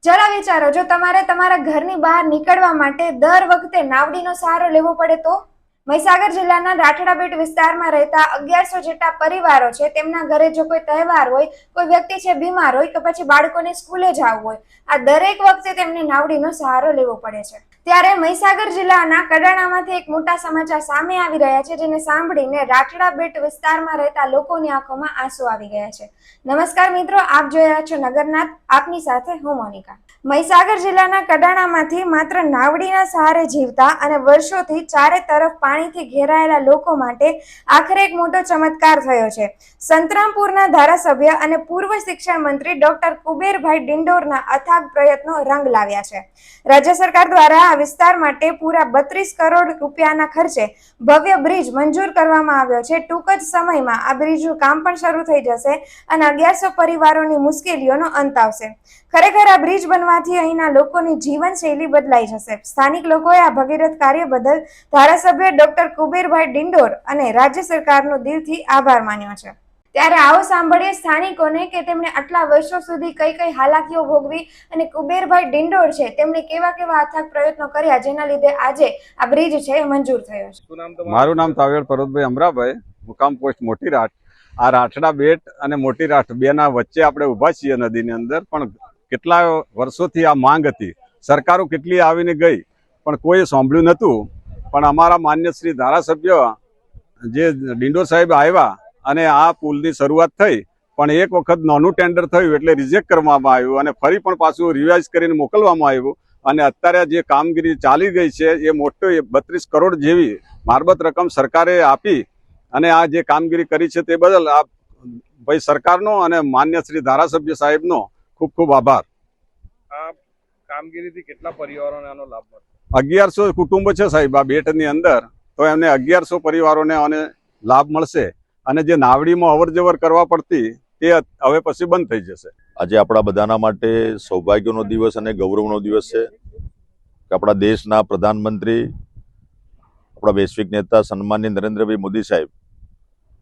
જરા વિચારો, જો તમારે તમારા ઘરની બહાર નીકળવા માટે દર વખતે નાવડીનો સહારો લેવો પડે તો? મહીસાગર જિલ્લાના રાઠડાબેટ વિસ્તારમાં રહેતા 1100 જેટલા પરિવારો છે. તેમના ઘરે જો કોઈ તહેવાર હોય, કોઈ વ્યક્તિ છે બીમાર હોય કે પછી બાળકોને સ્કૂલે જવું હોય, આ દરેક વખતે તેમને નાવડીનો સહારો લેવો પડે છે. ત્યારે મહીસાગર જિલ્લાના કડાણામાંથી એક મોટા સમાચાર સામે આવી રહ્યા છે, જેને સાંભળીને રાઠડાબેટ વિસ્તારમાં રહેતા લોકોની આંખોમાં આંસુ આવી ગયા છે. નમસ્કાર મિત્રો, આપ જોઈ રહ્યા છો નગરનાથ, આપની સાથે હું મોનિકા. મહીસાગર જિલ્લાના કડાણામાંથી માત્ર નાવડીના સહારે જીવતા અને વર્ષોથી ચારે તરફ પાણીથી ઘેરાયેલા લોકો માટે આખરે એક મોટો ચમત્કાર થયો છે. સંતરામપુરના ધારાસભ્ય અને પૂર્વ શિક્ષણ મંત્રી ડોક્ટર કુબેરભાઈ ડિંડોરના અથાગ પ્રયત્નો રંગ લાવ્યા છે. રાજ્ય સરકાર દ્વારા આ વિસ્તાર માટે પૂરા 32 કરોડ રૂપિયાના ખર્ચે ભવ્ય બ્રિજ મંજૂર કરવામાં આવ્યો છે. ટૂંક જ સમયમાં આ બ્રિજનું કામ પણ શરૂ થઈ જશે અને 1100 પરિવારોની મુશ્કેલીઓનો અંત આવશે. ખરેખર આ બ્રિજ બનવાથી અહીંના લોકોની જીવનશૈલી બદલાઈ જશે. સ્થાનિક લોકોએ આ ભગીરથ કાર્ય બદલ ધારાસભ્ય ડોક્ટર કુબેરભાઈ ડિંડોર અને રાજ્ય સરકારનો દિલથી આભાર માન્યો છે. ત્યારે આવો સાંભળીએ સ્થાનિકોને કે તેમણે આટલા વર્ષો સુધી કઈ કઈ હાલાકીઓ ભોગવી અને કુબેરભાઈ ડિંડોર છે તેમણે કેવા કેવા અથાગ પ્રયત્નો કર્યા, જેના લીધે આજે આ બ્રિજ છે એ મંજૂર થયો છે. મારું નામ તાવેડ પર્વતભાઈ અમરાભાઈ, મુકામ પોસ્ટ મોટી રાઠ. આ રાઠડા બેટ અને મોટી રાઠ બેના વચ્ચે આપણે ઊભા છીએ નદીની અંદર. પણ કેટલા વર્ષોથી આ માંગ હતી, સરકારો કેટલી આવીને ગઈ પણ કોઈ સાંભળ્યું નહોતું. પણ અમારા માન્ય શ્રી ધારાસભ્ય જે ડિંડોર સાહેબ આવ્યા અને આ પુલની શરૂઆત થઈ. પણ એક વખત નાનું ટેન્ડર થયું એટલે રિજેક્ટ કરવામાં આવ્યું અને ફરી પણ પાછું રિવાઇઝ કરીને મોકલવામાં આવ્યું. અને અત્યારે જે કામગીરી ચાલી ગઈ છે એ મોટો 32 કરોડ જેવી મારબત રકમ સરકારે આપી અને આ જે કામગીરી કરી છે તે બદલ આ ભાઈ સરકારનો અને માન્ય શ્રી ધારાસભ્ય સાહેબનો ખૂબ ખૂબ આભાર. આ કામગીરીથી કેટલા પરિવારોને આનો લાભ મળશે? 1100 કુટુંબો છે સાહેબ આ બેટની અંદર, તો એમને 1100 પરિવારોને આને લાભ મળશે. અને જે નાવડીમાં અવર જવર કરવા પડતી તે હવે પછી બંધ થઈ જશે. આજે આપણા બધાના માટે સૌભાગ્યનો દિવસ અને ગૌરવનો દિવસ છે કે આપણા દેશના પ્રધાનમંત્રી, આપણા વૈશ્વિક નેતા સન્માનીય નરેન્દ્રભાઈ મોદી સાહેબ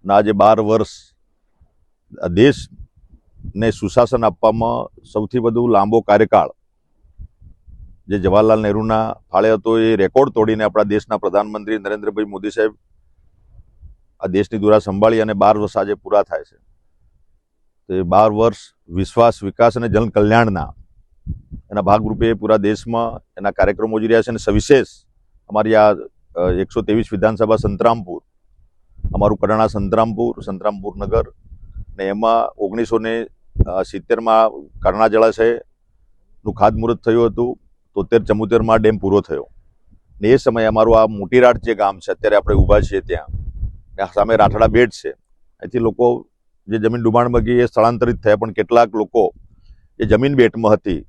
ના આજે 12 વર્ષ દેશને સુશાસન આપવામાં સૌથી વધુ લાંબો કાર્યકાળ જે જવાહરલાલ નહેરુના ફાળે હતો એ રેકોર્ડ તોડીને આપણા દેશના પ્રધાનમંત્રી નરેન્દ્રભાઈ મોદી સાહેબ આ દેશની ધુરા સંભાળી અને 12 વર્ષ આજે પૂરા થાય છે. તો એ 12 વર્ષ વિશ્વાસ, વિકાસ અને જનકલ્યાણના એના ભાગરૂપે પૂરા દેશમાં એના કાર્યક્રમો યોજી રહ્યા છે. અને સવિશેષ અમારી આ 123 વિધાનસભા સંતરામપુર, અમારું કડાણા સંતરામપુર નગર, ને એમાં 1970માં કડાણા જળાશયનું ખાતમુહૂર્ત થયું હતું. 73-74માં ડેમ પૂરો થયો ને એ સમયે અમારું આ મોટી રાઠ જે ગામ છે અત્યારે આપણે ઊભા છીએ ત્યાં સામે રાઠડા બેટ છે. અહીંથી લોકો જે જમીન ડુબાણમાં ગઈ એ સ્થળાંતરિત થયા, પણ કેટલાક લોકો એ જમીન બેટમાં હતી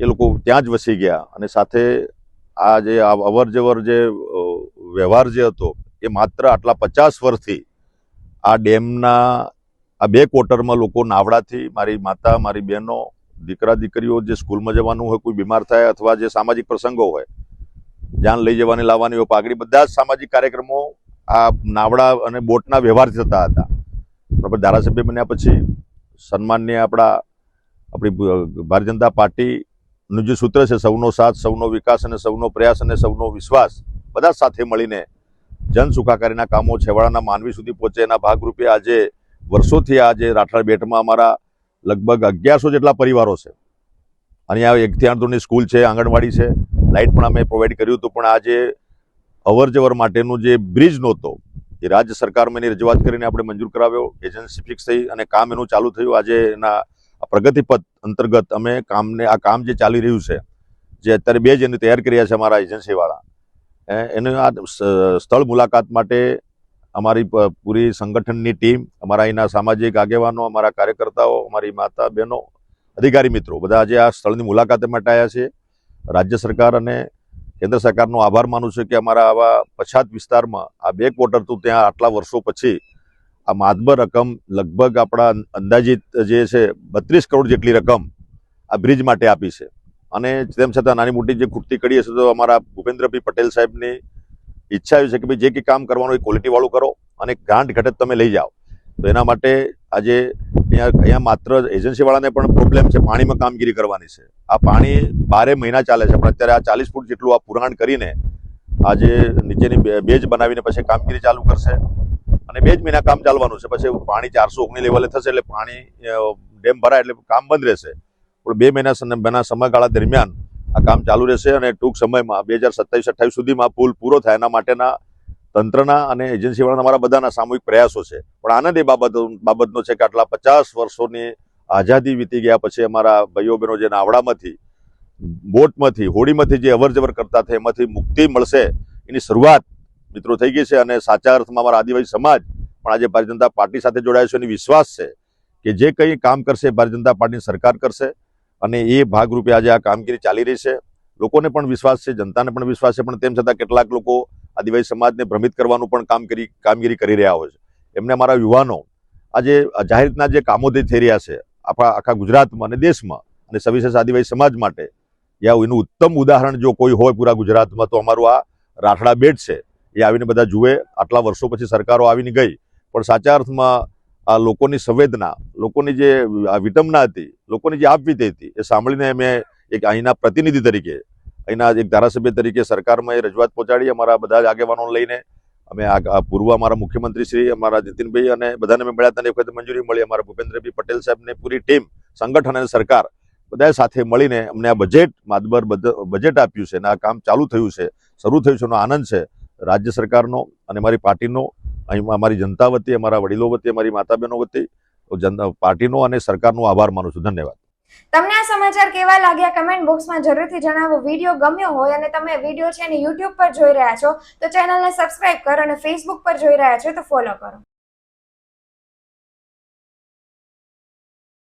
એ લોકો ત્યાં જ વસી ગયા. અને સાથે આ જે અવર જવર જે વ્યવહાર જે હતો એ માત્ર આટલા 50 વર્ષથી આ ડેમના આ 2 ક્વાર્ટરમાં લોકો નાવડાથી, મારી માતા, મારી બહેનો, દીકરા દીકરીઓ જે સ્કૂલમાં જવાનું હોય, કોઈ બીમાર થાય અથવા જે સામાજિક પ્રસંગો હોય, જાન લઈ જવાની લાવવાની હોય, પાઘડી, બધા જ સામાજિક કાર્યક્રમો આ નાવડા અને બોટના વ્યવહારથી થતા હતા. પણ ધારાસભ્ય બન્યા પછી સન્માનની આપણી ભારતીય જનતા પાર્ટીનું જે સૂત્ર છે સૌનો સાથ, સૌનો વિકાસ અને સૌનો પ્રયાસ અને સૌનો વિશ્વાસ, બધા સાથે મળીને જન સુખાકારીના કામો છેવાડાના માનવી સુધી પહોંચે એના ભાગરૂપે આજે વર્ષોથી આજે રાઠડા બેટમાં અમારા લગભગ 1100 જેટલા પરિવારો છે. અહીંયા 1 થી 8 ધોરણની સ્કૂલ છે, આંગણવાડી છે, લાઇટ પણ અમે પ્રોવાઈડ કર્યું હતું. પણ આજે અવર જવર માટેનું જે બ્રિજ નહોતો એ રાજ્ય સરકારમાં એની રજૂઆત કરીને આપણે મંજૂર કરાવ્યો, એજન્સી ફિક્સ થઈ અને કામ એનું ચાલુ થયું. આજે એના પ્રગતિપથ અંતર્ગત અમે આ કામ જે ચાલી રહ્યું છે, જે અત્યારે 2 જ એની તૈયાર કર્યા છે અમારા એજન્સીવાળા, એનું આ સ્થળ મુલાકાત માટે અમારી પૂરી સંગઠનની ટીમ, અમારા અહીંના સામાજિક આગેવાનો, અમારા કાર્યકર્તાઓ, અમારી માતા બહેનો, અધિકારી મિત્રો બધા આજે આ સ્થળની મુલાકાતે માટે આવ્યા છે. રાજ્ય સરકાર અને કેન્દ્ર સરકારનો આભાર માનું છું કે અમારા આવા પછાત વિસ્તારમાં આ 2 ક્વાર્ટર તો ત્યાં આટલા વર્ષો પછી આ માતબર રકમ લગભગ આપણા અંદાજિત જે છે 32 કરોડ જેટલી રકમ આ બ્રિજ માટે આપી છે. અને તેમ છતાં નાની મોટી જે ખૂટતી કડી હશે તો અમારા ભૂપેન્દ્રભાઈ પટેલ સાહેબની ઈચ્છા એવી છે કે ભાઈ જે કંઈ કામ કરવાનું એ ક્વોલિટીવાળું કરો અને ગાંઠ ઘટત તમે લઈ જાઓ. તો એના માટે આજે અહીંયા માત્ર એજન્સીવાળાને પણ પ્રોબ્લેમ છે, પાણીમાં કામગીરી કરવાની છે. આ પાણી 12 મહિના ચાલે છે, પણ અત્યારે આ 40 ફૂટ જેટલું આ પુરાણ કરીને આજે નીચેની બેજ બનાવીને પછી કામગીરી ચાલુ કરશે અને 2 જ મહિના કામ ચાલવાનું છે. પછી પાણી 419 લેવલે થશે એટલે પાણી ડેમ ભરાય એટલે કામ બંધ રહેશે. પણ 2 મહિના સમયગાળા દરમિયાન આ કામ ચાલુ રહેશે અને ટૂંક સમયમાં 2027-28 સુધીમાં પુલ પૂરો થાય એના માટેના તંત્રના અને એજન્સીવાળાના અમારા બધાના સામૂહિક પ્રયાસો છે. પણ આનંદ એ બાબતનો છે કે આટલા 50 વર્ષોની આઝાદી વીતી ગયા પછી અમારા ભાઈઓ બહેનો જે નાવડામાંથી, બોટમાંથી, હોડીમાંથી જે અવર જવર કરતા હતા એમાંથી મુક્તિ મળશે એની શરૂઆત મિત્રો થઈ ગઈ છે. અને સાચા અર્થમાં અમારા આદિવાસી સમાજ પણ આજે ભારતીય જનતા પાર્ટી સાથે જોડાયો છે. એની વિશ્વાસ છે કે જે કંઈ કામ કરશે ભારતીય જનતા પાર્ટીની સરકાર કરશે અને એ ભાગરૂપે આજે આ કામગીરી ચાલી રહી છે. લોકોને પણ વિશ્વાસ છે, જનતાને પણ વિશ્વાસ છે, પણ તેમ છતાં કેટલાક લોકો આદિવાસી સમાજને ભ્રમિત કરવાનું પણ કામગીરી કરી રહ્યા હોય છે. એમને અમારા યુવાનો આજે જાહેર રીતના જે કામો થઈ રહ્યા છે આખા ગુજરાતમાં અને દેશમાં અને સવિશેષ આદિવાસી સમાજ માટે એનું ઉત્તમ ઉદાહરણ જો કોઈ હોય પૂરા ગુજરાતમાં તો અમારું આ રાઠડા બેટ છે. એ આવીને બધા જુએ. આટલા વર્ષો પછી સરકારો આવીને ગઈ, પણ સાચા અર્થમાં આ લોકોની સંવેદના, લોકોની જે વિટંબના હતી, લોકોની જે આપવીતી હતી એ સાંભળીને અમે એક અહીંના પ્રતિનિધિ તરીકે, અહીંના એક ધારાસભ્ય તરીકે સરકારમાં એ રજૂઆત પહોંચાડી. અમારા બધા જ આગેવાનો લઈને અમે પૂર્વ અમારા મુખ્યમંત્રી શ્રી અમારા નીતિનભાઈ અને બધાને અમે મળ્યા હતા. એ વખતે મંજૂરી મળી. અમારા ભૂપેન્દ્રભાઈ પટેલ સાહેબને પૂરી ટીમ, સંગઠન અને સરકાર બધાએ સાથે મળીને અમને આ માતબર બજેટ આપ્યું છે અને આ કામ ચાલુ થયું છે, શરૂ થયું છે. એનો આનંદ છે રાજ્ય સરકારનો અને અમારી પાર્ટીનો, અહીં અમારી જનતા વતી, અમારા વડીલો વતી, અમારી માતા બહેનો વતી પાર્ટીનો અને સરકારનો આભાર માનું છું. ધન્યવાદ. તમને આ સમાચાર કેવા લાગ્યા કમેન્ટ બોક્સમાં જરૂરથી જણાવો. વિડીયો ગમ્યો હોય અને તમે વિડીયો છે એને YouTube પર જોઈ રહ્યા છો તો ચેનલને સબસ્ક્રાઇબ કરો અને Facebook પર જોઈ રહ્યા છો તો ફોલો કરો.